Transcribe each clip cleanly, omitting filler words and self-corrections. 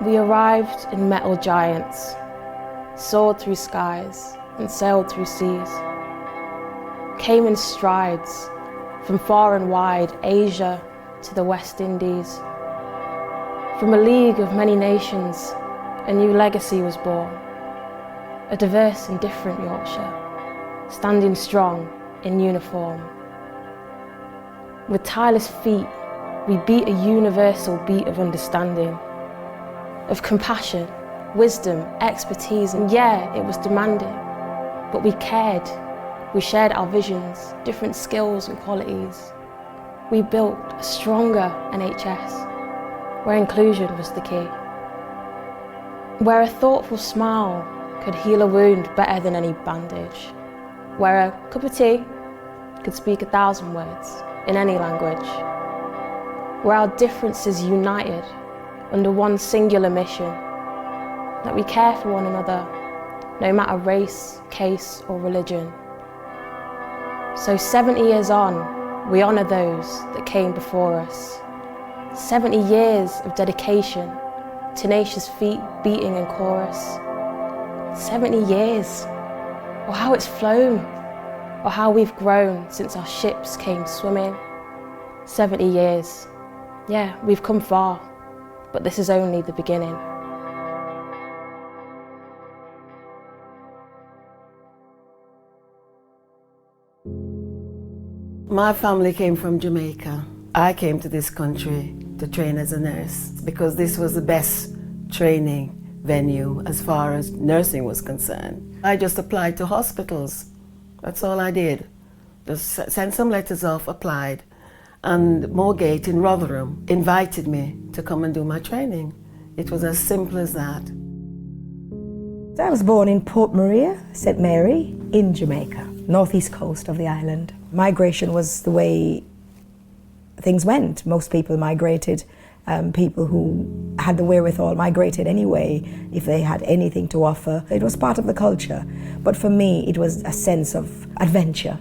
We arrived in metal giants, soared through skies and sailed through seas. Came in strides from far and wide, Asia to the West Indies. From a league of many nations, a new legacy was born. A diverse and different Yorkshire, standing strong in uniform. With tireless feet, we beat a universal beat of understanding, of compassion, wisdom, expertise, and yeah, it was demanding, but we cared. We shared our visions, different skills and qualities. We built a stronger NHS, where inclusion was the key. Where a thoughtful smile could heal a wound better than any bandage. Where a cup of tea could speak 1,000 words in any language. Where our differences united under one singular mission, that we care for one another, no matter race, case or religion. So 70 years on, we honour those that came before us. 70 years of dedication, tenacious feet beating in chorus. 70 years, or how it's flown, or how we've grown since our ships came swimming. 70 years, yeah, we've come far, but this is only the beginning. My family came from Jamaica. I came to this country to train as a nurse because this was the best training venue as far as nursing was concerned. I just applied to hospitals. That's all I did. Just sent some letters off, applied, and Moorgate in Rotherham invited me to come and do my training. It was as simple as that. I was born in Port Maria, St. Mary, in Jamaica, northeast coast of the island. Migration was the way things went. Most people migrated. People who had the wherewithal migrated anyway if they had anything to offer. It was part of the culture. But for me, it was a sense of adventure.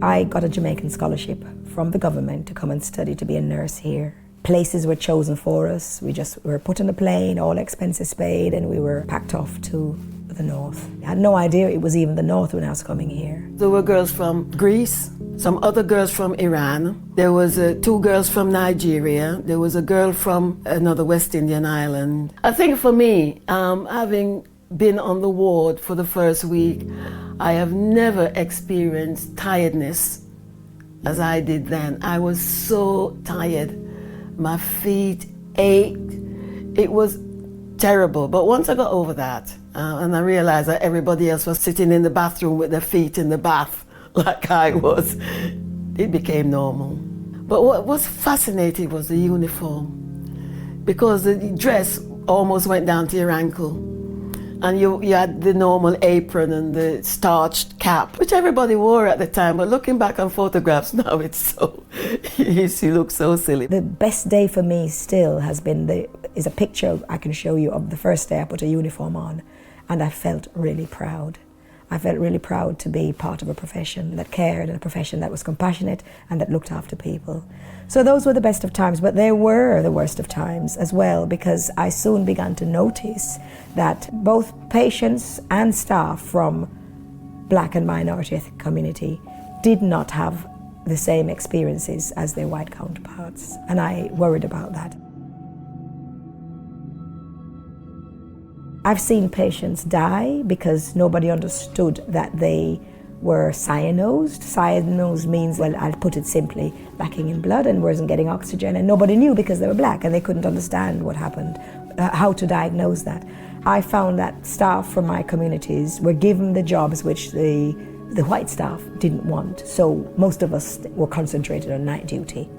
I got a Jamaican scholarship from the government to come and study to be a nurse here. Places were chosen for us. We just were put on a plane, all expenses paid, and we were packed off to the north. I had no idea it was even the north when I was coming here. There were girls from Greece, some other girls from Iran. There was 2 girls from Nigeria. There was a girl from another West Indian island. I think for me, having been on the ward for the first week, I have never experienced tiredness as I did then. I was so tired. My feet ached. It was terrible. But once I got over that, and I realized that everybody else was sitting in the bathroom with their feet in the bath like I was, it became normal. But what was fascinating was the uniform, because the dress almost went down to your ankle. And you had the normal apron and the starched cap, which everybody wore at the time. But looking back on photographs now, it's so, you look so silly. The best day for me still has been, is a picture I can show you of the first day I put a uniform on. And I felt really proud. I felt really proud to be part of a profession that cared, and a profession that was compassionate and that looked after people. So those were the best of times, but they were the worst of times as well, because I soon began to notice that both patients and staff from Black and minority ethnic community did not have the same experiences as their white counterparts, and I worried about that. I've seen patients die because nobody understood that they were cyanosed. Cyanosed means, well, I'll put it simply, lacking in blood and wasn't getting oxygen, and nobody knew because they were black and they couldn't understand what happened, how to diagnose that. I found that staff from my communities were given the jobs which the white staff didn't want, so most of us were concentrated on night duty.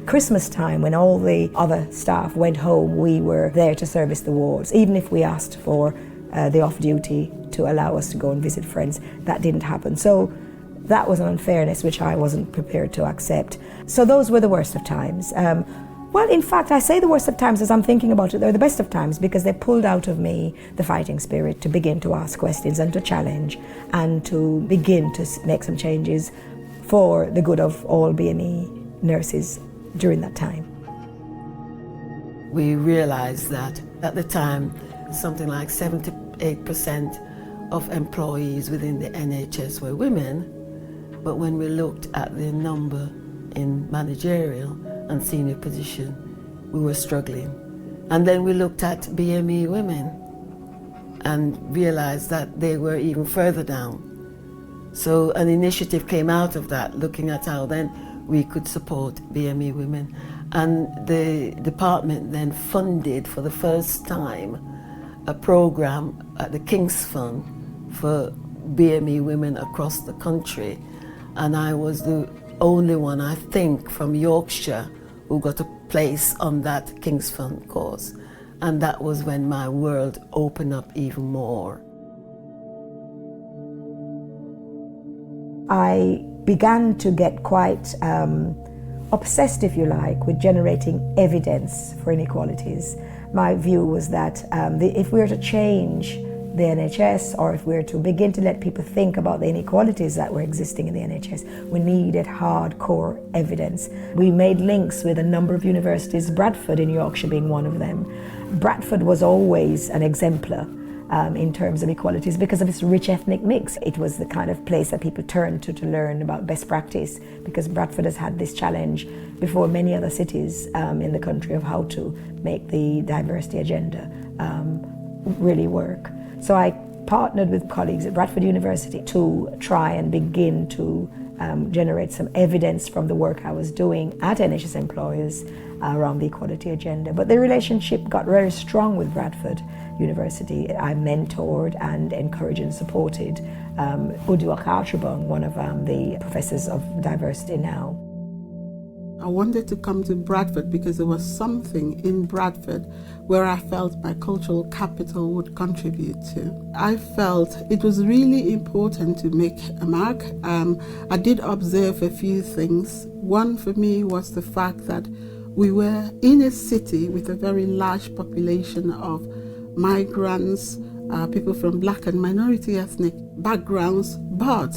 Christmas time, when all the other staff went home, we were there to service the wards. Even if we asked for the off-duty to allow us to go and visit friends, that didn't happen. So that was an unfairness which I wasn't prepared to accept. So those were the worst of times. Well, in fact, I say the worst of times as I'm thinking about it. They're the best of times because they pulled out of me the fighting spirit to begin to ask questions and to challenge and to begin to make some changes for the good of all BME nurses during that time. We realized that At the time, something like 78% of employees within the NHS were women, but when we looked at the number in managerial and senior position, we were struggling. And then we looked at BME women and realized that they were even further down. So an initiative came out of that, looking at how then we could support BME women. And the department then funded for the first time a program at the King's Fund for BME women across the country. And I was the only one, I think, from Yorkshire who got a place on that King's Fund course. And that was when my world opened up even more. I began to get quite obsessed, if you like, with generating evidence for inequalities. My view was that if we were to change the NHS, or if we were to begin to let people think about the inequalities that were existing in the NHS, we needed hardcore evidence. We made links with a number of universities, Bradford in Yorkshire being one of them. Bradford was always an exemplar in terms of equalities because of its rich ethnic mix. It was the kind of place that people turned to learn about best practice, because Bradford has had this challenge before many other cities in the country of how to make the diversity agenda really work. So I partnered with colleagues at Bradford University to try and begin to generate some evidence from the work I was doing at NHS employers around the equality agenda. But the relationship got very strong with Bradford University. I mentored and encouraged and supported Uduak Archibong, one of the professors of diversity now. I wanted to come to Bradford because there was something in Bradford where I felt my cultural capital would contribute to. I felt it was really important to make a mark. I did observe a few things. One for me was the fact that we were in a city with a very large population of migrants, people from black and minority ethnic backgrounds, but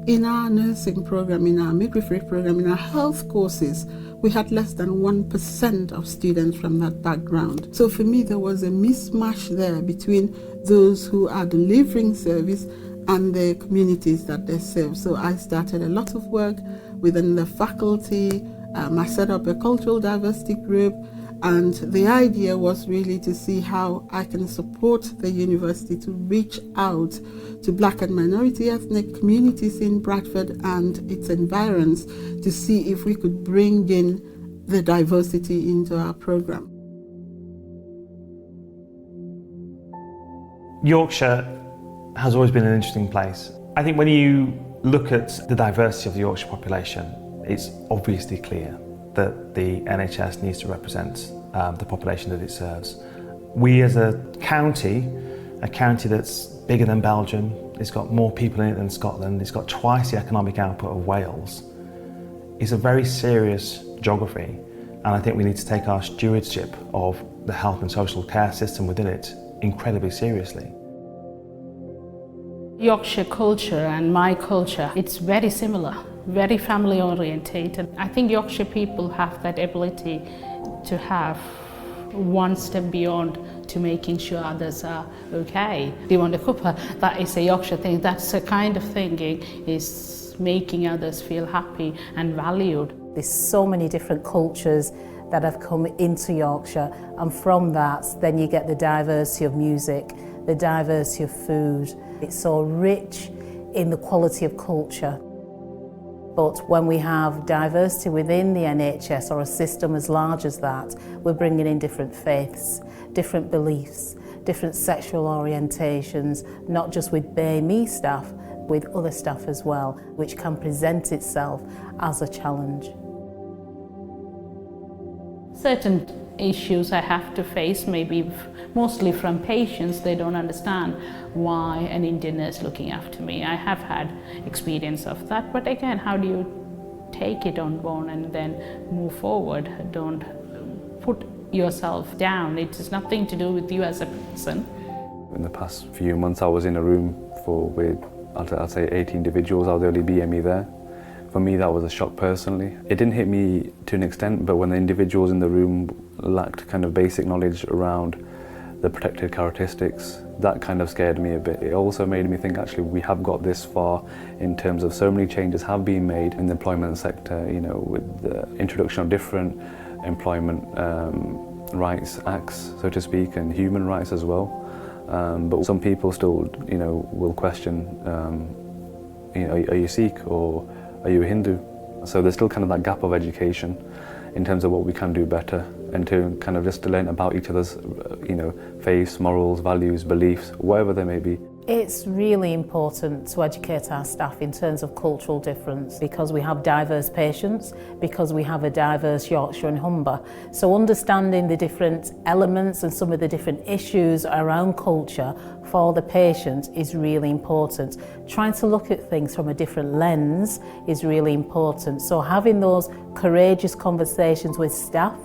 in our nursing program, in our midwifery program, in our health courses, we had less than 1% of students from that background. So for me, there was a mismatch there between those who are delivering service and the communities that they serve. So I started a lot of work within the faculty. I set up a cultural diversity group, and the idea was really to see how I can support the university to reach out to black and minority ethnic communities in Bradford and its environs to see if we could bring in the diversity into our program. Yorkshire has always been an interesting place. I think when you look at the diversity of the Yorkshire population, it's obviously clear that the NHS needs to represent the population that it serves. We as a county that's bigger than Belgium, it's got more people in it than Scotland, it's got twice the economic output of Wales. It's a very serious geography, and I think we need to take our stewardship of the health and social care system within it incredibly seriously. Yorkshire culture and my culture, it's very similar, very family orientated. I think Yorkshire people have that ability to have one step beyond to making sure others are okay. Do you want a cuppa? That is a Yorkshire thing. That's the kind of thinking is making others feel happy and valued. There's so many different cultures that have come into Yorkshire, and from that then you get the diversity of music, the diversity of food. It's so rich in the quality of culture. But when we have diversity within the NHS or a system as large as that, we're bringing in different faiths, different beliefs, different sexual orientations, not just with BME staff, with other staff as well, which can present itself as a challenge. Certain issues I have to face, maybe mostly from patients. They don't understand why an Indian nurse looking after me. I have had experience of that, but again, how do you take it on board and then move forward? Don't put yourself down. It has nothing to do with you as a person. In the past few months, I was in a room with, I'd say 80 individuals. I was the only BME there. For me, that was a shock personally. It didn't hit me to an extent, but when the individuals in the room lacked kind of basic knowledge around the protected characteristics. That kind of scared me a bit. It also made me think actually we have got this far in terms of so many changes have been made in the employment sector, you know, with the introduction of different employment rights acts, so to speak, and human rights as well. But some people still, you know, will question, you know, are you Sikh or are you a Hindu? So there's still kind of that gap of education in terms of what we can do better, and to kind of just to learn about each other's, you know, faiths, morals, values, beliefs, whatever they may be. It's really important to educate our staff in terms of cultural difference, because we have diverse patients, because we have a diverse Yorkshire and Humber. So understanding the different elements and some of the different issues around culture for the patient is really important. Trying to look at things from a different lens is really important. So having those courageous conversations with staff,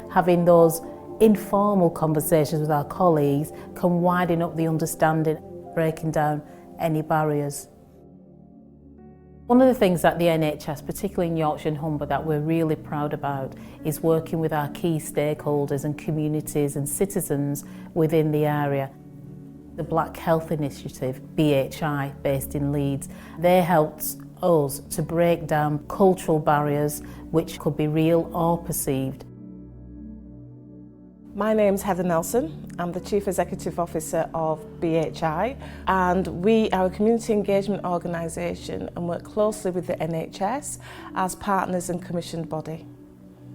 having those informal conversations with our colleagues can widen up the understanding, breaking down any barriers. One of the things that the NHS, particularly in Yorkshire and Humber, that we're really proud about is working with our key stakeholders and communities and citizens within the area. The Black Health Initiative, BHI, based in Leeds, they helped us to break down cultural barriers which could be real or perceived. My name's Heather Nelson. I'm the Chief Executive Officer of BHI, and we are a community engagement organisation and work closely with the NHS as partners and commissioned body.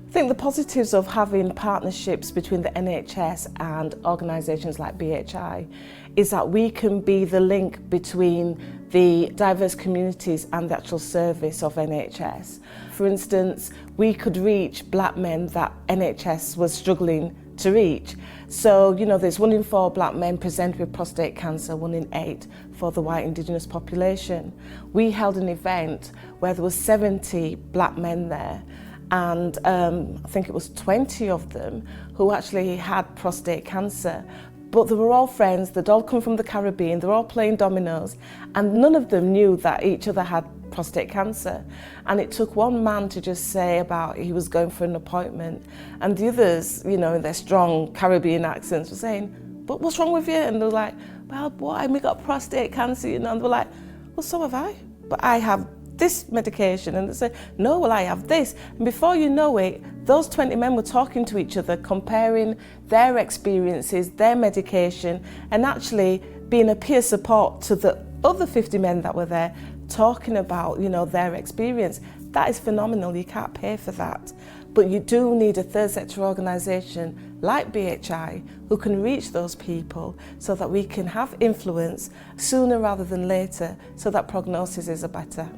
I think the positives of having partnerships between the NHS and organisations like BHI is that we can be the link between the diverse communities and the actual service of NHS. For instance, we could reach black men that NHS was struggling to reach. So, you know, there's 1 in 4 black men present with prostate cancer, 1 in 8 for the white Indigenous population. We held an event where there was 70 black men there, and I think it was 20 of them who actually had prostate cancer. But they were all friends, they'd all come from the Caribbean, they were all playing dominoes, and none of them knew that each other had prostate cancer. And it took one man to just say about he was going for an appointment, and the others, you know, in their strong Caribbean accents were saying, "But what's wrong with you?" And they were like, "Well, boy, we got prostate cancer, you know." And they were like, "Well, so have I, but I have this medication." And they said, "No, well, I have this." And before you know it, those 20 men were talking to each other, comparing their experiences, their medication, and actually being a peer support to the other 50 men that were there, talking about, you know, their experience. That is phenomenal. You can't pay for that. But you do need a third sector organisation like BHI who can reach those people so that we can have influence sooner rather than later, so that prognosis is better.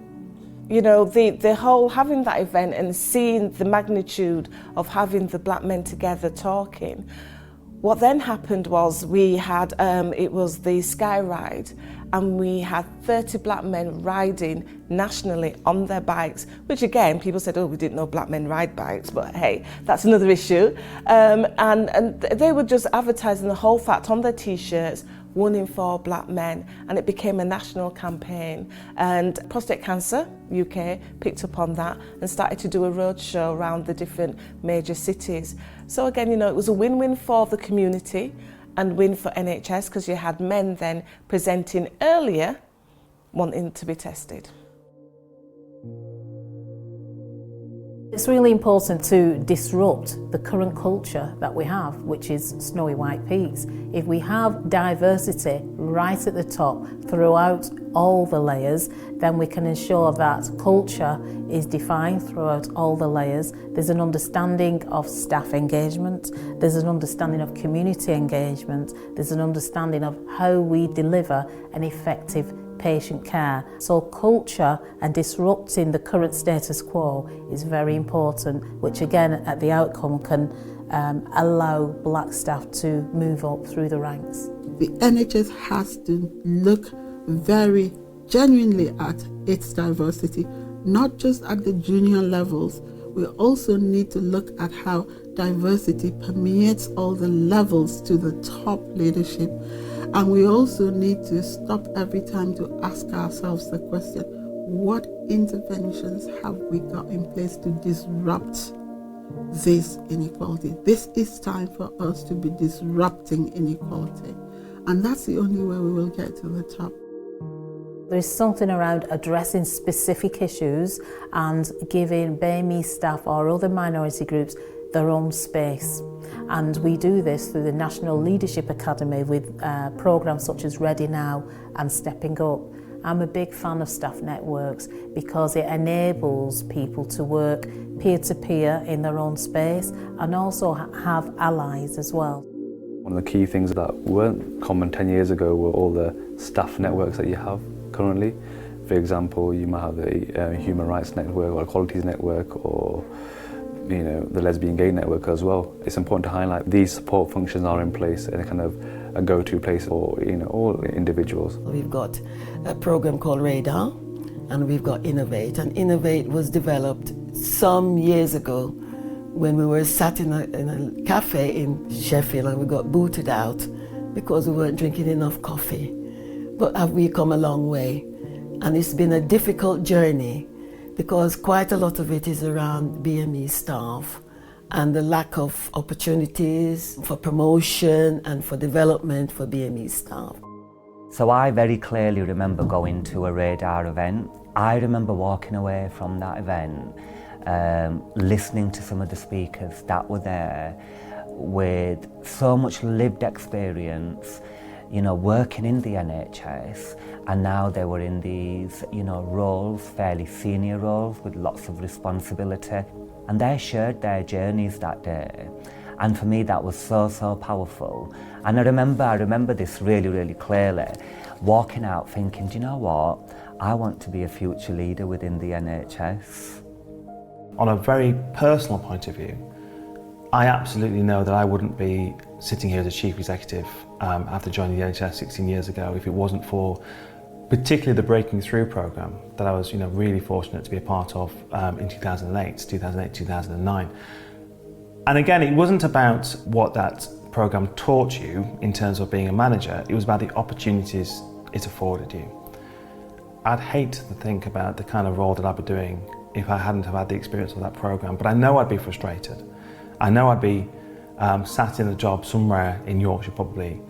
You know, the whole having that event and seeing the magnitude of having the black men together talking, what then happened was we had, it was the Sky Ride, and we had 30 black men riding nationally on their bikes, which again, people said, oh, we didn't know black men ride bikes, but hey, that's another issue. And they were just advertising the whole fact on their T-shirts, 1 in 4 black men, and it became a national campaign. And Prostate Cancer UK picked up on that and started to do a roadshow around the different major cities. So again, you know, it was a win-win for the community and win for NHS, because you had men then presenting earlier wanting to be tested. It's really important to disrupt the current culture that we have, which is snowy white peaks. If we have diversity right at the top throughout all the layers, then we can ensure that culture is defined throughout all the layers. There's an understanding of staff engagement, there's an understanding of community engagement, there's an understanding of how we deliver an effective patient care. So culture and disrupting the current status quo is very important, which again at the outcome can allow black staff to move up through the ranks. The NHS has to look very genuinely at its diversity, not just at the junior levels. We also need to look at how diversity permeates all the levels to the top leadership. And we also need to stop every time to ask ourselves the question, what interventions have we got in place to disrupt this inequality. This is time for us to be disrupting inequality. And that's the only way we will get to the top. There's something around addressing specific issues and giving BAME staff or other minority groups their own space. And we do this through the National Leadership Academy with programmes such as Ready Now and Stepping Up. I'm a big fan of staff networks because it enables people to work peer-to-peer in their own space and also have allies as well. One of the key things that weren't common 10 years ago were all the staff networks that you have currently. For example, you might have a human rights network or equalities network, or the lesbian gay network as well. It's important to highlight these support functions are in place and a kind of a go-to place for all individuals. We've got a program called Radar, and we've got Innovate. And Innovate was developed some years ago when we were sat in a cafe in Sheffield, and we got booted out because we weren't drinking enough coffee. But have we come a long way? And it's been a difficult journey because quite a lot of it is around BME staff and the lack of opportunities for promotion and for development for BME staff. So I very clearly remember going to a Radar event. I remember walking away from that event, listening to some of the speakers that were there with so much lived experience, working in the NHS, and now they were in these, roles, fairly senior roles with lots of responsibility. And they shared their journeys that day. And for me, that was so powerful. And I remember this really, really clearly, walking out thinking, do you know what? I want to be a future leader within the NHS. On a very personal point of view, I absolutely know that I wouldn't be sitting here as a chief executive after joining the NHS 16 years ago if it wasn't for particularly the Breaking Through programme that I was really fortunate to be a part of in 2008, 2009. And again, it wasn't about what that programme taught you in terms of being a manager, it was about the opportunities it afforded you. I'd hate to think about the kind of role that I'd be doing if I hadn't have had the experience of that programme, but I know I'd be frustrated. I know I'd be sat in a job somewhere in Yorkshire probably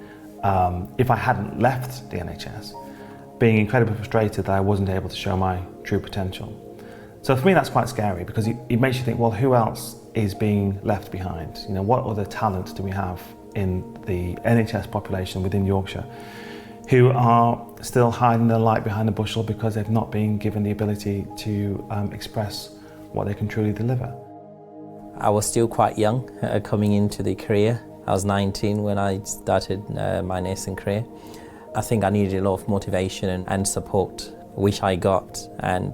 if I hadn't left the NHS, being incredibly frustrated that I wasn't able to show my true potential. So for me that's quite scary because it makes you think, well, who else is being left behind? What other talent do we have in the NHS population within Yorkshire who are still hiding their light behind a bushel because they've not been given the ability to express what they can truly deliver? I was still quite young coming into the career. I was 19 when I started my nursing career. I think I needed a lot of motivation and support, which I got, and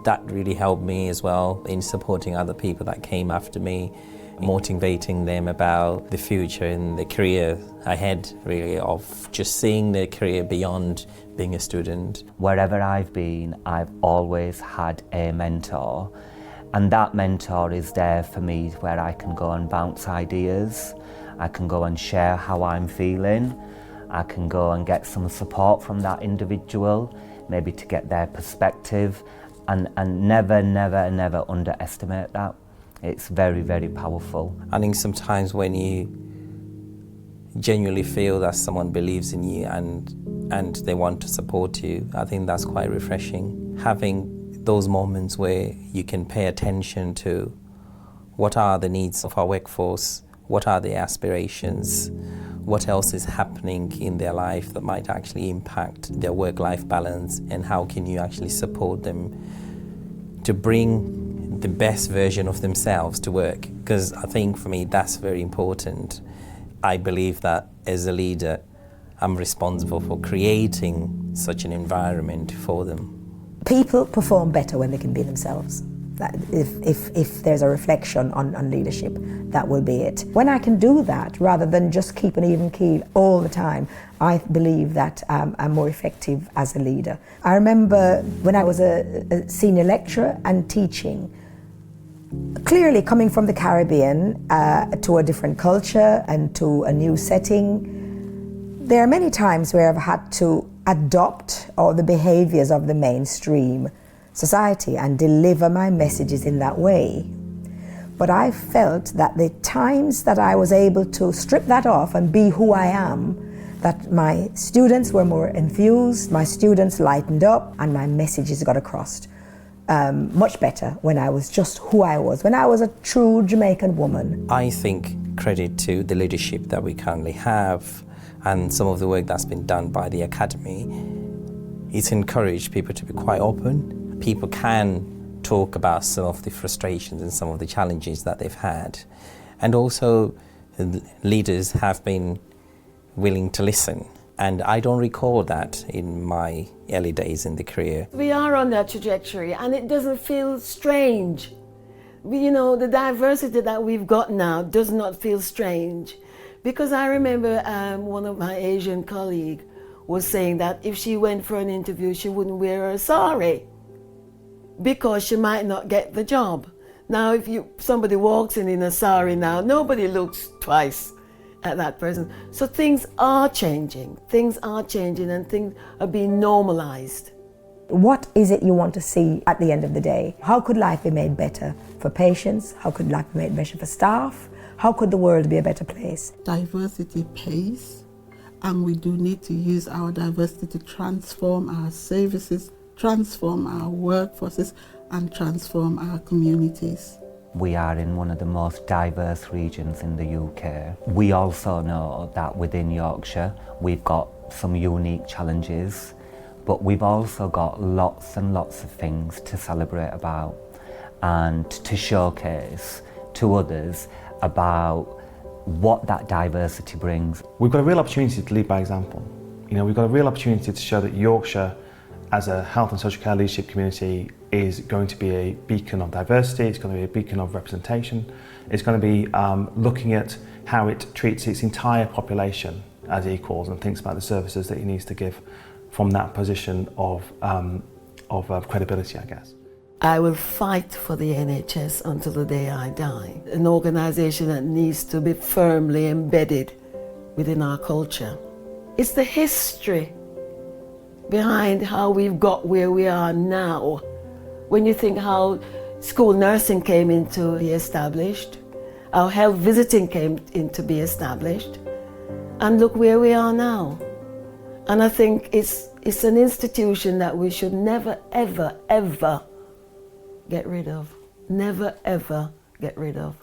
that really helped me as well in supporting other people that came after me, motivating them about the future and the career ahead, really, of just seeing the career beyond being a student. Wherever I've been, I've always had a mentor, and that mentor is there for me where I can go and bounce ideas, I can go and share how I'm feeling, I can go and get some support from that individual, maybe to get their perspective, and never underestimate that. It's very, very powerful. I think sometimes when you genuinely feel that someone believes in you and they want to support you, I think that's quite refreshing. Having those moments where you can pay attention to what are the needs of our workforce, what are their aspirations, what else is happening in their life that might actually impact their work-life balance, and how can you actually support them to bring the best version of themselves to work. Because I think for me that's very important. I believe that as a leader I'm responsible for creating such an environment for them. People perform better when they can be themselves. That if there's a reflection on leadership, that will be it. When I can do that, rather than just keep an even keel all the time, I believe that I'm more effective as a leader. I remember when I was a senior lecturer and teaching, clearly coming from the Caribbean to a different culture and to a new setting, there are many times where I've had to adopt all the behaviours of the mainstream society and deliver my messages in that way. But I felt that the times that I was able to strip that off and be who I am, that my students were more enthused, my students lightened up, and my messages got across much better when I was just who I was, when I was a true Jamaican woman. I think credit to the leadership that we currently have and some of the work that's been done by the Academy. It's encouraged people to be quite open. People can talk about some of the frustrations and some of the challenges that they've had. And also, leaders have been willing to listen. And I don't recall that in my early days in the career. We are on that trajectory and it doesn't feel strange. You know, the diversity that we've got now does not feel strange. Because I remember one of my Asian colleagues was saying that if she went for an interview, she wouldn't wear a sari because she might not get the job. Now, if somebody walks in a sari now, nobody looks twice at that person. So things are changing and things are being normalized. What is it you want to see at the end of the day? How could life be made better for patients? How could life be made better for staff? How could the world be a better place? Diversity pays, and we do need to use our diversity to transform our services, transform our workforces, and transform our communities. We are in one of the most diverse regions in the UK. We also know that within Yorkshire we've got some unique challenges, but we've also got lots and lots of things to celebrate about and to showcase to others about what that diversity brings. We've got a real opportunity to lead by example. You know, we've got a real opportunity to show that Yorkshire as a health and social care leadership community is going to be a beacon of diversity, it's going to be a beacon of representation, it's going to be looking at how it treats its entire population as equals and thinks about the services that it needs to give from that position of credibility, I guess. I will fight for the NHS until the day I die. An organisation that needs to be firmly embedded within our culture. It's the history behind how we've got where we are now. When you think how school nursing came into be established, how health visiting came into be established, and look where we are now. And I think it's an institution that we should never, ever, ever get rid of. Never, ever get rid of.